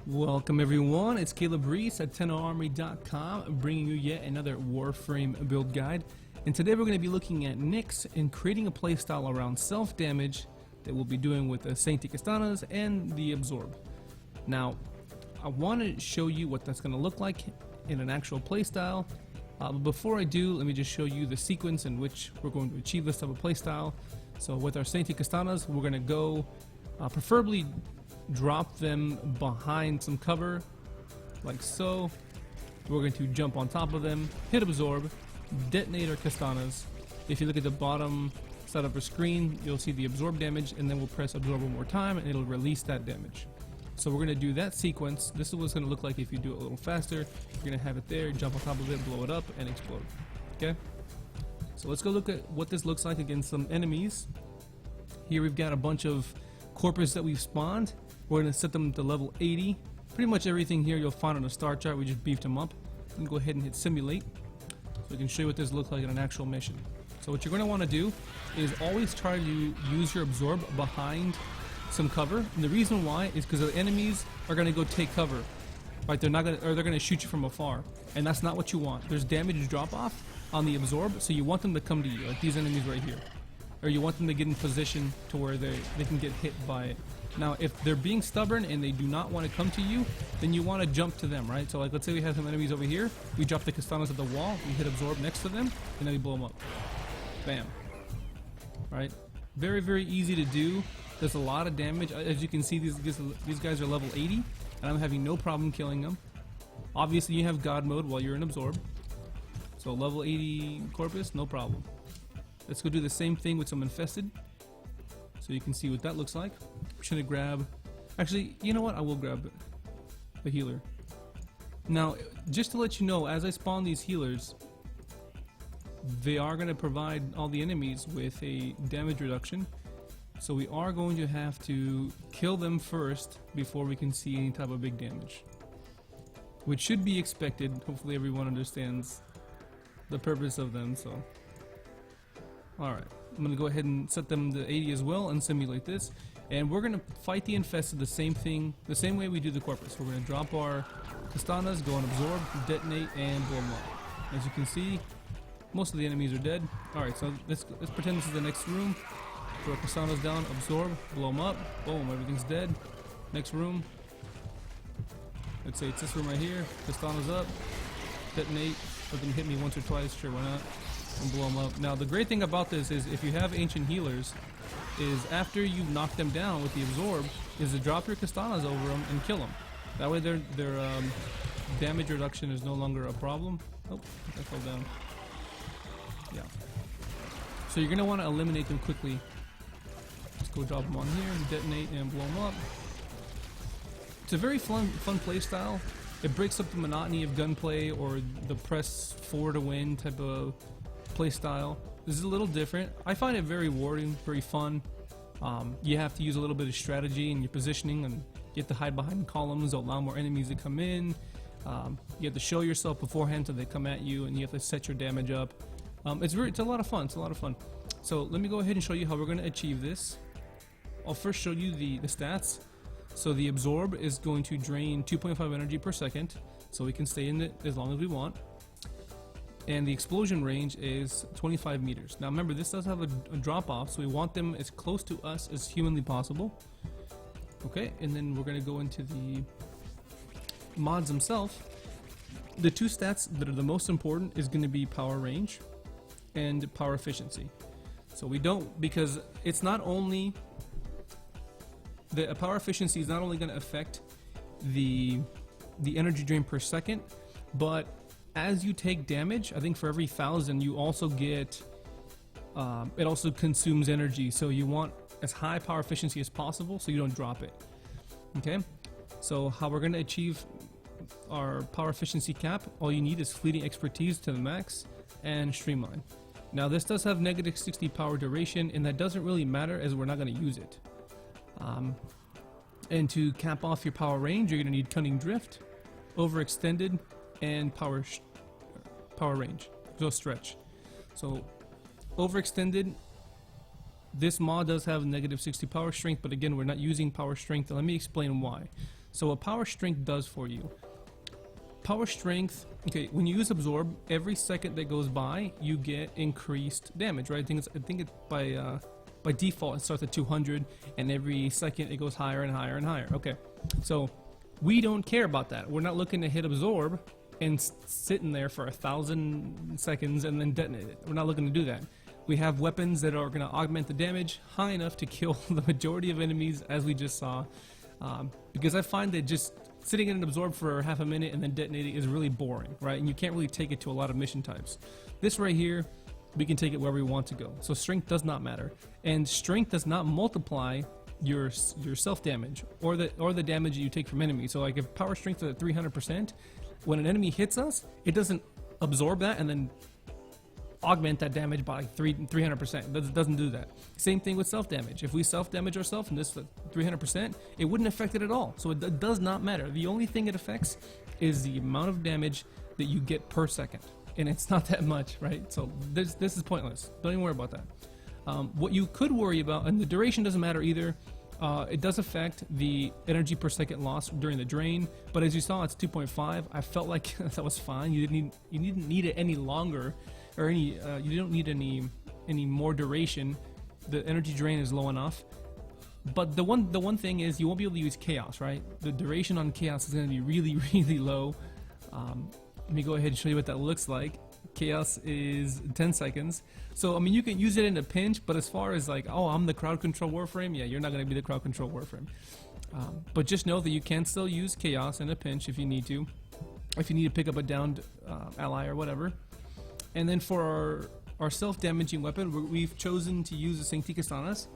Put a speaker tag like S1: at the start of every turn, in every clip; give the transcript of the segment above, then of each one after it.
S1: Welcome everyone, it's Caleb Reese at 10army.com bringing you yet another Warframe build guide. And today we're going to be looking at Nyx and creating a playstyle around self-damage that we'll be doing with the Saint Castanas and the Absorb. Now, I want to show you what that's going to look like in an actual playstyle. But before I do, let me just show you the sequence in which we're going to achieve this type of playstyle. So with our Saint Castanas, we're going to go preferably drop them behind some cover, like so. We're going to jump on top of them, hit Absorb, detonate our Castanas. If you look at the bottom side of our screen, you'll see the Absorb damage, and then we'll press Absorb one more time, and it'll release that damage. So we're going to do that sequence. This is what it's going to look like if you do it a little faster. You're going to have it there, jump on top of it, blow it up, and explode. Okay? So let's go look at what this looks like against some enemies. Here we've got a bunch of Corpus that we've spawned. We're going to set them to level 80. Pretty much everything here you'll find on the star chart. We just beefed them up. You can go ahead and hit simulate so we can show you what this looks like in an actual mission. So what you're going to want to do is always try to use your Absorb behind some cover. And the reason why is because the enemies are going to go take cover. Right? They're not going to, or they're going to shoot you from afar. And that's not what you want. There's damage drop off on the Absorb, so you want them to come to you, like these enemies right here. Or you want them to get in position to where they can get hit by it. Now, if they're being stubborn and they do not want to come to you, then you want to jump to them, right? So, like, let's say we have some enemies over here. We drop the Castanas at the wall. We hit Absorb next to them, and then we blow them up. Bam. Right? Very, very easy to do. There's a lot of damage. As you can see, these guys are level 80, and I'm having no problem killing them. Obviously, you have God mode while you're in Absorb. So, level 80 Corpus, no problem. Let's go do the same thing with some Infested, so you can see what that looks like. I'm just gonna grab, actually, you know what? I will grab the healer. Now, just to let you know, as I spawn these healers, they are gonna provide all the enemies with a damage reduction. So we are going to have to kill them first before we can see any type of big damage, which should be expected. Hopefully everyone understands the purpose of them. So. Alright, I'm going to go ahead and set them to 80 as well and simulate this. And we're going to fight the Infested the same way we do the Corpus. We're going to drop our Castanas, go and Absorb, detonate, and blow them up. As you can see, most of the enemies are dead. Alright, so let's pretend this is the next room. Throw our Castanas down, Absorb, blow them up. Boom, everything's dead. Next room. Let's say it's this room right here. Castanas up, detonate. Let them hit me once or twice, sure, why not? And blow them up. Now the great thing about this is if you have ancient healers, is after you knock them down with the Absorb, is to drop your Castanas over them and kill them. That way their damage reduction is no longer a problem. Oh, that fell down. Yeah. So you're gonna want to eliminate them quickly. Just go drop them on here and detonate and blow them up. It's a very fun playstyle. It breaks up the monotony of gunplay or the press 4 to win type of play style. This is a little different. I find it very rewarding, very fun. You have to use a little bit of strategy in your positioning, and you have to hide behind columns, allow more enemies to come in. You have to show yourself beforehand so they come at you, and you have to set your damage up. It's a lot of fun. It's a lot of fun. So let me go ahead and show you how we're going to achieve this. I'll first show you the stats. So the Absorb is going to drain 2.5 energy per second, so we can stay in it as long as we want. And the explosion range is 25 meters. Now remember, this does have a drop off, so we want them as close to us as humanly possible. Okay, and then we're going to go into the mods themselves. The two stats that are the most important is going to be power range and power efficiency. So we don't, because it's not only, the power efficiency is not only going to affect the energy drain per second, but as you take damage, I think for every 1,000 you also get, it also consumes energy, so you want as high power efficiency as possible so you don't drop it. Okay, so how we're going to achieve our power efficiency cap, all you need is fleeting expertise to the max and streamline. Now this does have negative 60 power duration, and that doesn't really matter as we're not going to use it. And to cap off your power range, you're going to need Cunning Drift, Overextended, and power range, so stretch. So Overextended, this mod does have negative 60 power strength, but again, we're not using power strength, and let me explain why. So what power strength does for you, power strength, okay, when you use absorb, every second that goes by you get increased damage, right? I think it by default it starts at 200, and every second it goes higher and higher and higher. Okay, so we don't care about that. We're not looking to hit absorb and sitting there for 1,000 seconds and then detonate it. We're not looking to do that. We have weapons that are going to augment the damage high enough to kill the majority of enemies, as we just saw. Because I find that just sitting in an absorb for half a minute and then detonating is really boring, right? And you can't really take it to a lot of mission types. This right here, we can take it wherever we want to go. So strength does not matter, and strength does not multiply your self damage or the damage that you take from enemies. So like if power strength is at 300%, when an enemy hits us, it doesn't absorb that and then augment that damage by 300%. It doesn't do that. Same thing with self damage. If we self damage ourselves and this 300%, it wouldn't affect it at all. So it does not matter. The only thing it affects is the amount of damage that you get per second, and it's not that much, right? So this is pointless. Don't even worry about that. What you could worry about, and the duration doesn't matter either. It does affect the energy per second loss during the drain, but as you saw, it's 2.5. I felt like that was fine. You didn't need it any longer, or you don't need any more duration. The energy drain is low enough. But the one thing is you won't be able to use chaos, right? The duration on chaos is going to be really, really low. Let me go ahead and show you what that looks like. Chaos is 10 seconds. So I mean, you can use it in a pinch, but as far as like, oh, I'm the crowd control Warframe, yeah, you're not going to be the crowd control Warframe. But just know that you can still use chaos in a pinch if you need to, if you need to pick up a downed ally or whatever. And then for our self-damaging weapon, we've chosen to use the Sancti Castanas,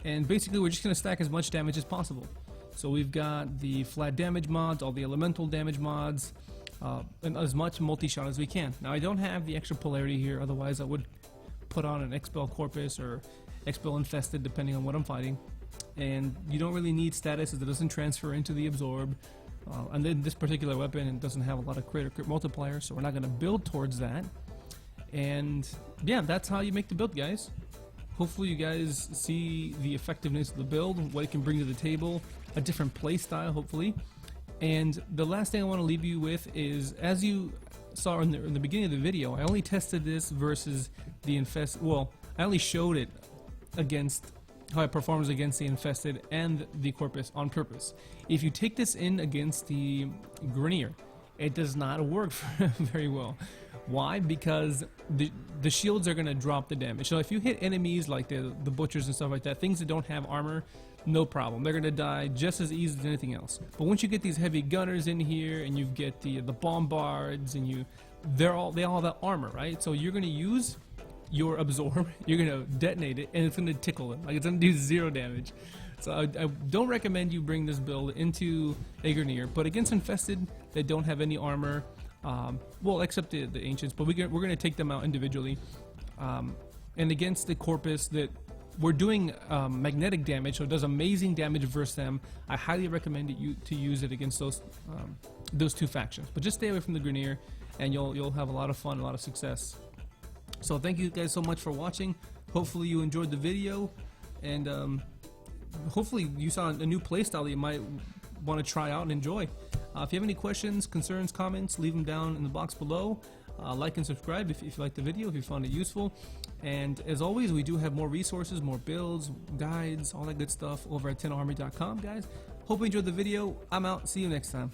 S1: and basically we're just going to stack as much damage as possible. So we've got the flat damage mods, all the elemental damage mods, and as much multi-shot as we can. Now I don't have the extra polarity here, otherwise I would put on an Expel Corpus or Expel Infested depending on what I'm fighting. And you don't really need status as it doesn't transfer into the absorb. And then this particular weapon, it doesn't have a lot of crit or crit multiplier, so we're not going to build towards that. And yeah, that's how you make the build, guys. Hopefully you guys see the effectiveness of the build, what it can bring to the table, a different play style hopefully. And the last thing I want to leave you with is, as you saw in the beginning of the video, I only tested this versus the Infested. Well, I only showed it against how it performs against the Infested and the Corpus on purpose. If you take this in against the Grineer, it does not work very well. Why? Because the shields are going to drop the damage. So if you hit enemies like the butchers and stuff like that, things that don't have armor, no problem. They're going to die just as easy as anything else. But once you get these heavy gunners in here, and you get the bombards, and they all have that armor, right? So you're going to use your absorb, you're going to detonate it, and it's going to tickle them. Like, it's going to do 0 damage. So I don't recommend you bring this build into a Grineer, but against Infested, they don't have any armor. Well, except the Ancients, but we're going to take them out individually. And against the Corpus, that we're doing magnetic damage, so it does amazing damage versus them. I highly recommend you to use it against those two factions. But just stay away from the Grineer, and you'll have a lot of fun, a lot of success. So thank you guys so much for watching. Hopefully you enjoyed the video, and hopefully you saw a new playstyle that you might want to try out and enjoy. If you have any questions, concerns, comments, leave them down in the box below. Like and subscribe if you liked the video, if you found it useful. And as always, we do have more resources, more builds, guides, all that good stuff over at 10army.com, guys. Hope you enjoyed the video. I'm out. See you next time.